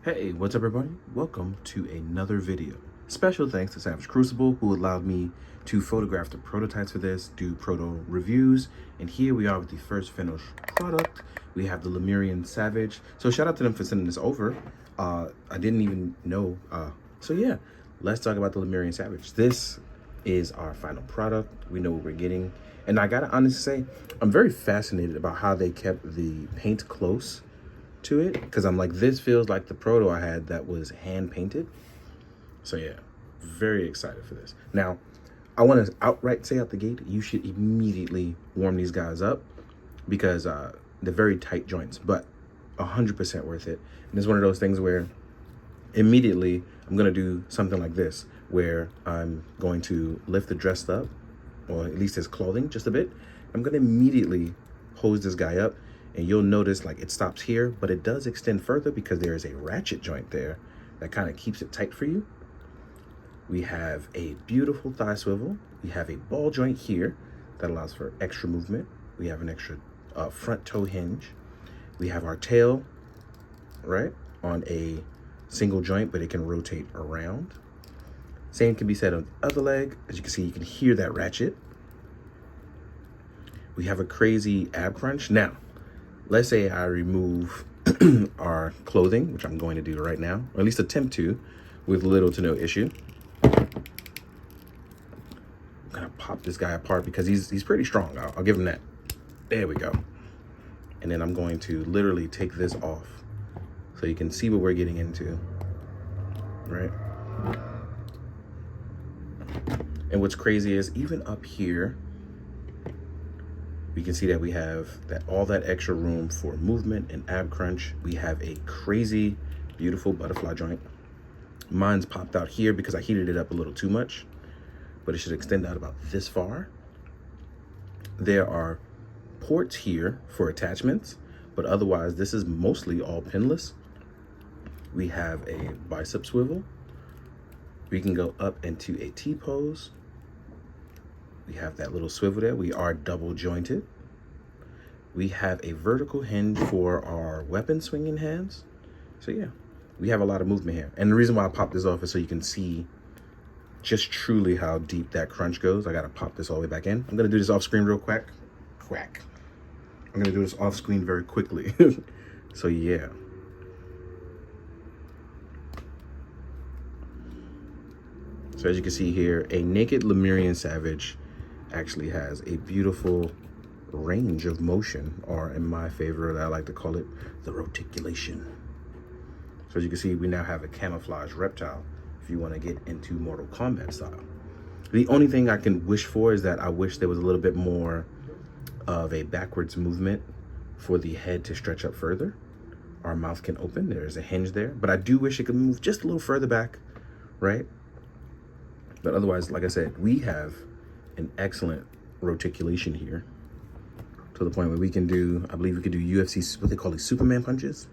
Hey, what's up everybody? Welcome to another video. Special thanks to Savage Crucible who allowed me to photograph the prototypes for this, do proto reviews, and here we are with the first finished product. We have the Lemurian Savage. So shout out to them for sending this over. I didn't even know. So yeah, let's talk about the Lemurian Savage. This is our final product. We know what we're getting. And I gotta honestly say, I'm very fascinated about how they kept the paint close to it, because I'm like, this feels like the proto I had that was hand painted. So yeah, very excited for this. Now, I want to outright say out the gate, you should immediately warm these guys up because they're very tight joints, but 100% worth it. And it's one of those things where immediately I'm going to do something like this, where I'm going to lift the dressed up, or at least his clothing just a bit. I'm going to immediately hose this guy up, and you'll notice like it stops here, but it does extend further because there is a ratchet joint there that kind of keeps it tight for you. We have a beautiful thigh swivel. We have a ball joint here that allows for extra movement. We have an extra front toe hinge. We have our tail, right, on a single joint, but it can rotate around. Same can be said on the other leg. As you can see, you can hear that ratchet. We have a crazy ab crunch. Now, let's say I remove our clothing, which I'm going to do right now, or at least attempt to, with little to no issue. I'm gonna pop this guy apart because he's pretty strong. I'll give him that. There we go. And then I'm going to literally take this off so you can see what we're getting into, right? And what's crazy is even up here, we can see that we have all that extra room for movement and ab crunch. We have a crazy, beautiful butterfly joint. Mine's popped out here because I heated it up a little too much, but it should extend out about this far. There are ports here for attachments, but otherwise this is mostly all pinless. We have a bicep swivel. We can go up into a T-pose. We have that little swivel there. We are double jointed. We have a vertical hinge for our weapon swinging hands. So yeah, we have a lot of movement here. And the reason why I popped this off is so you can see just truly how deep that crunch goes. I gotta pop this all the way back in. I'm gonna do this off screen real quick. I'm gonna do this off screen very quickly. So yeah. So as you can see here, a naked Lemurian Savage actually has a beautiful range of motion, or in my favor, I like to call it the roticulation. So as you can see, we now have a camouflage reptile if you want to get into Mortal Kombat style. The only thing I can wish for is that I wish there was a little bit more of a backwards movement for the head to stretch up further. Our mouth can open, there's a hinge there, but I do wish it could move just a little further back, right? But otherwise, like I said, we have an excellent roticulation here to the point where we can do, I believe we could do UFC, what they call these Superman punches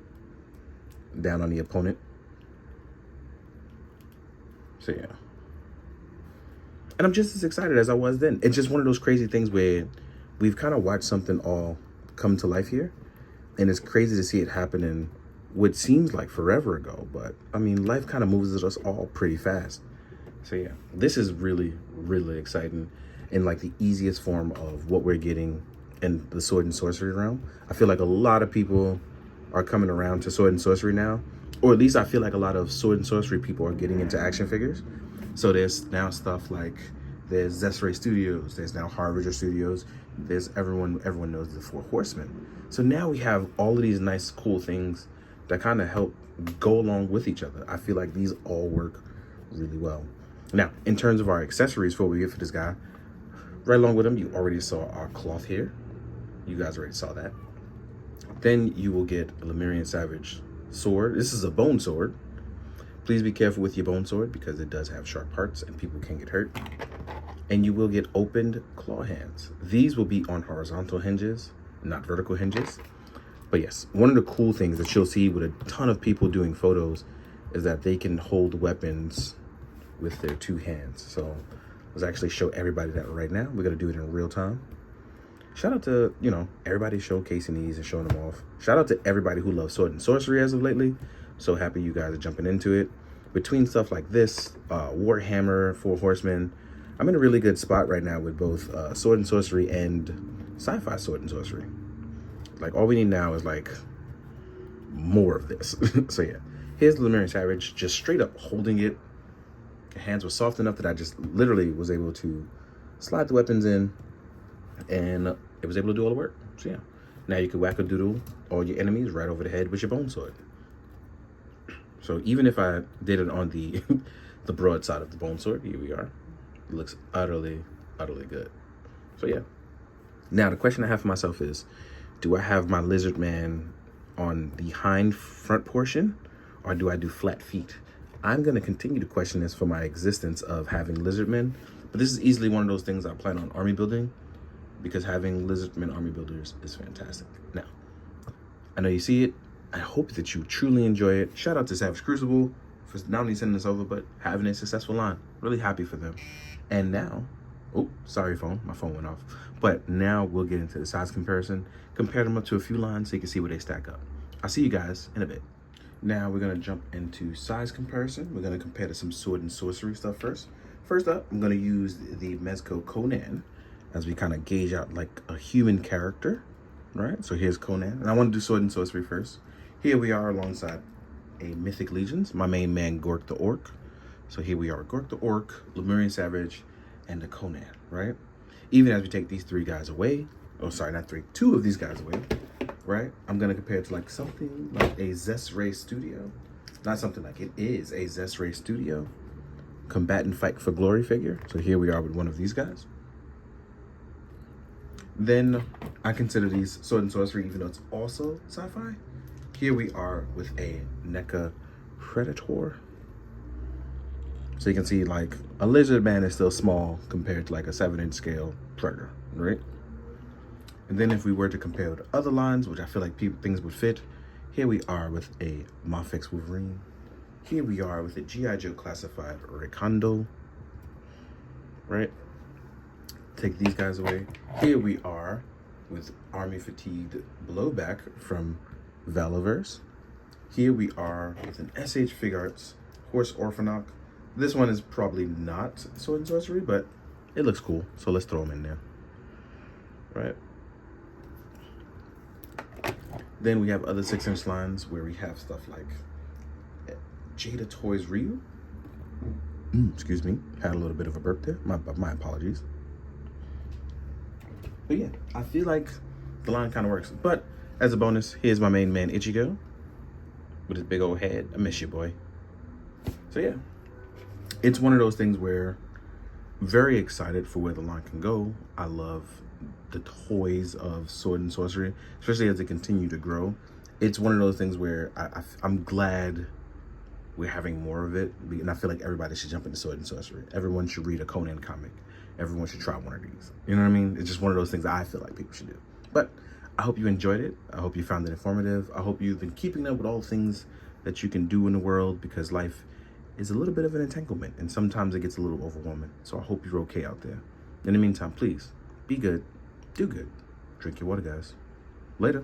down on the opponent. So yeah. And I'm just as excited as I was then. It's just one of those crazy things where we've kind of watched something all come to life here. And it's crazy to see it happen in what seems like forever ago. But I mean, life kind of moves us all pretty fast. So yeah, this is really, really exciting, in like the easiest form of what we're getting in the sword and sorcery realm. I feel like a lot of people are coming around to sword and sorcery now, or at least I feel like a lot of sword and sorcery people are getting into action figures. So there's now stuff like, there's Zesray Studios, there's now Harbinger Studios, there's everyone knows the Four Horsemen. So now we have all of these nice, cool things that kind of help go along with each other. I feel like these all work really well. Now, in terms of our accessories for what we get for this guy, right along with him, you already saw our cloth here. You guys already saw that. Then you will get a Lemurian Savage sword. This is a bone sword. Please be careful with your bone sword because it does have sharp parts and people can get hurt. And you will get opened claw hands. These will be on horizontal hinges, not vertical hinges. But yes, one of the cool things that you'll see with a ton of people doing photos is that they can hold weapons with their two hands. So let's actually show everybody that right now. We're gonna do it in real time. Shout out to, you know, everybody showcasing these and showing them off. Shout out to everybody who loves sword and sorcery as of lately. So happy you guys are jumping into it. Between stuff like this, Warhammer, Four Horsemen, I'm in a really good spot right now with both sword and sorcery and sci-fi sword and sorcery. Like, all we need now is like more of this. So yeah, here's the Lemurian Savage, just straight up holding it. The hands were soft enough that I just literally was able to slide the weapons in, and it was able to do all the work. So yeah, now you can whack-a-doodle all your enemies right over the head with your bone sword. So even if I did it on the the broadside of the bone sword, here we are. It looks utterly, utterly good. So yeah. Now the question I have for myself is, do I have my lizard man on the hind front portion, or do I do flat feet? I'm going to continue to question this for my existence of having lizardmen, but this is easily one of those things I plan on army building, because having lizardmen army builders is fantastic. Now, I know you see it. I hope that you truly enjoy it. Shout out to Savage Crucible for not only sending this over, but having a successful line. Really happy for them. And now, oh, sorry phone, my phone went off. But now we'll get into the size comparison, compare them up to a few lines so you can see where they stack up. I'll see you guys in a bit. Now we're gonna jump into size comparison. We're gonna compare to some sword and sorcery stuff first. First up, I'm gonna use the Mezco Conan as we kind of gauge out like a human character, right? So here's Conan, and I want to do sword and sorcery first. Here we are alongside a Mythic Legions, my main man Gork the Orc. So here we are, Gork the Orc, Lemurian Savage, and the Conan, right? Even as we take these three guys away, oh sorry, not three, two of these guys away, right? I'm gonna compare it to like something like a Zest Ray Studio. Not something like, it is a Zest Ray Studio Combatant Fight for Glory figure. So here we are with one of these guys. Then I consider these sword and sorcery, even though it's also sci-fi. Here we are with a NECA Predator. So you can see like a lizard man is still small compared to like a 7-inch scale Predator, right? And then if we were to compare with other lines, which I feel like things would fit, here we are with a Mafex Wolverine. Here we are with a G.I. Joe classified Recondo, right? Take these guys away. Here we are with Army Fatigued Blowback from Valiverse. Here we are with an SH Figuarts Horse Orphanok. This one is probably not sword and sorcery, but it looks cool, so let's throw them in there, right? Then we have other 6-inch lines where we have stuff like Jada Toys Ryu. Excuse me, had a little bit of a burp there. My apologies. But yeah, I feel like the line kind of works. But as a bonus, here's my main man Ichigo with his big old head. I miss you, boy. So yeah, it's one of those things where I'm very excited for where the line can go. I love the toys of sword and sorcery, especially as they continue to grow. It's one of those things where I'm glad we're having more of it, and I feel like everybody should jump into sword and sorcery. Everyone should read a Conan comic. Everyone should try one of these. You know what I mean? It's just one of those things that I feel like people should do. But I hope you enjoyed it. I hope you found it informative. I hope you've been keeping up with all the things that you can do in the world, because life is a little bit of an entanglement and sometimes it gets a little overwhelming. So I hope you're okay out there. In the meantime, please be good, do good, drink your water, guys. Later.